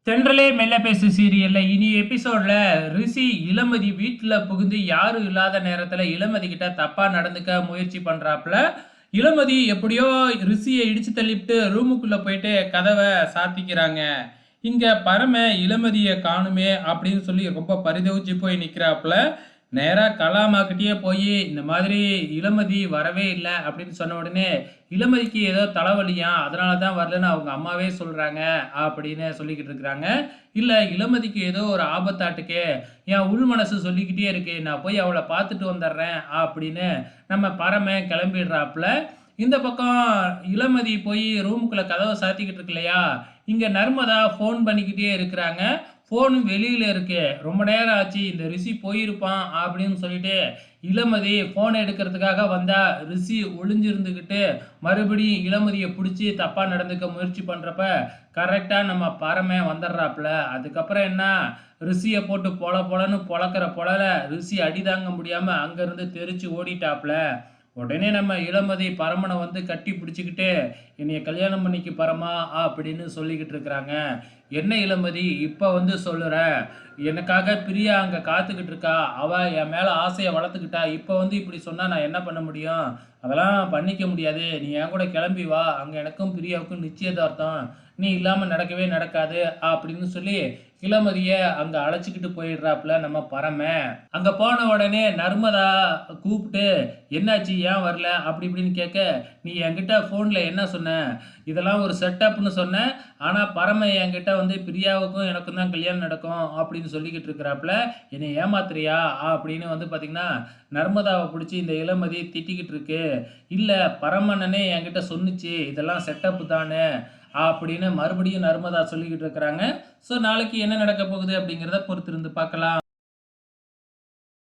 தென்றலே மெல்ல பேசு சீரியல்ல இனி எபிசோட்ல ரிஷி இளமதி வீட்டுல புகுந்து யாரும் இல்லாத நேரத்துல இளமதி கிட்ட தப்பா நடந்துக்க முயற்சி பண்றாப்புல. இளமதி எப்படியோ ரிஷியை இடிச்சு தள்ளிவிட்டு ரூமுக்குள்ள போயிட்டு கதவை சாத்திக்கிறாங்க. இங்க பரம இளமதிய காணுமே அப்படின்னு சொல்லி ரொம்ப பரிதவிச்சு போய் நிக்கிறாப்புல. நேரா கலாமாக்கிட்டயே போய் இந்த மாதிரி இளமதி வரவே இல்லை அப்படின்னு சொன்ன உடனே இளமதிக்கு ஏதோ தலைவலியாம், அதனால தான் வரலன்னு அவங்க அம்மாவே சொல்றாங்க அப்படின்னு சொல்லிக்கிட்டு இருக்கிறாங்க. இல்ல இளமதிக்கு ஏதோ ஒரு ஆபத்தாட்டுக்கே என் உள் மனசு சொல்லிக்கிட்டே இருக்கு, நான் போய் அவளை பார்த்துட்டு வந்துடுறேன் அப்படின்னு நம்ம பரம கிளம்பிடுறாப்புல. இந்த பக்கம் இளமதி போய் ரூமுக்குள்ள கதவை சாத்திக்கிட்டு இருக்கு இல்லையா, இங்க நர்மதா ஃபோன் பண்ணிக்கிட்டே இருக்கிறாங்க. ஃபோனும் வெளியில இருக்கு. ரொம்ப நேரம் ஆச்சு, இந்த ரிஷி போயிருப்பான் அப்படின்னு சொல்லிட்டு இளமதி ஃபோன் எடுக்கிறதுக்காக வந்தா, ரிஷி ஒளிஞ்சிருந்துக்கிட்டு மறுபடியும் இளமதியை பிடிச்சி தப்பா நடந்துக்க முயற்சி பண்றப்ப கரெக்டா நம்ம பரமே வந்துடுறாப்புல. அதுக்கப்புறம் என்ன, ரிஷியை போட்டு பொல பொலன்னு பொழக்கிற பொழல ரிஷி அடிதாங்க முடியாம அங்கிருந்து தெரிச்சு ஓடிட்டாப்புல. உடனே நம்ம இளமதி பரமனை வந்து கட்டி பிடிச்சிக்கிட்டு என்னைய கல்யாணம் பண்ணிக்கு பரமா அப்படின்னு சொல்லிக்கிட்டு இருக்கிறாங்க. என்ன இளமதி இப்போ வந்து சொல்லுற, எனக்காக பிரியா அங்கே காத்துக்கிட்டு இருக்கா, அவ என் மேலே ஆசையை வளர்த்துக்கிட்டா, இப்போ வந்து இப்படி சொன்னால் நான் என்ன பண்ண முடியும், அதெல்லாம் பண்ணிக்க முடியாது, நீ என் கூட கிளம்பி வா, அங்கே எனக்கும் பிரியாவுக்கும் நிச்சயதார்த்தம், நீ இல்லாமல் நடக்கவே நடக்காது அப்படின்னு சொல்லி இளமதியை அங்கே அழைச்சிக்கிட்டு போயிடுறாப்புல நம்ம பரம. அங்கே போன உடனே நர்மதா கூப்பிட்டு என்னாச்சு ஏன் வரல அப்படி இப்படின்னு கேட்க, நீ என்கிட்ட ஃபோனில் என்ன சொன்ன, இதெல்லாம் ஒரு செட்டப்னு சொன்னேன், ஆனால் பரம என்கிட்ட வந்து பிரியாவுக்கும் எனக்கும் தான் கல்யாணம் நடக்கும் அப்படின்னு சொல்லிக்கிட்டு இருக்கிறாப்புல, என்னை ஏமாத்துறியா அப்படின்னு வந்து பார்த்திங்கன்னா நர்மதாவை பிடிச்சி இந்த இளமதி திட்டிக்கிட்டு இருக்கு. இல்லை பரமண்ணனே என்கிட்ட சொன்னிச்சு இதெல்லாம் செட்டப்பு தானே அப்படின்னு மறுபடியும் நர்மதா சொல்லிக்கிட்டு இருக்கிறாங்க. ஸோ நாளைக்கு என்ன நடக்க போகுது அப்படிங்கிறத பொறுத்திருந்து பார்க்கலாம்.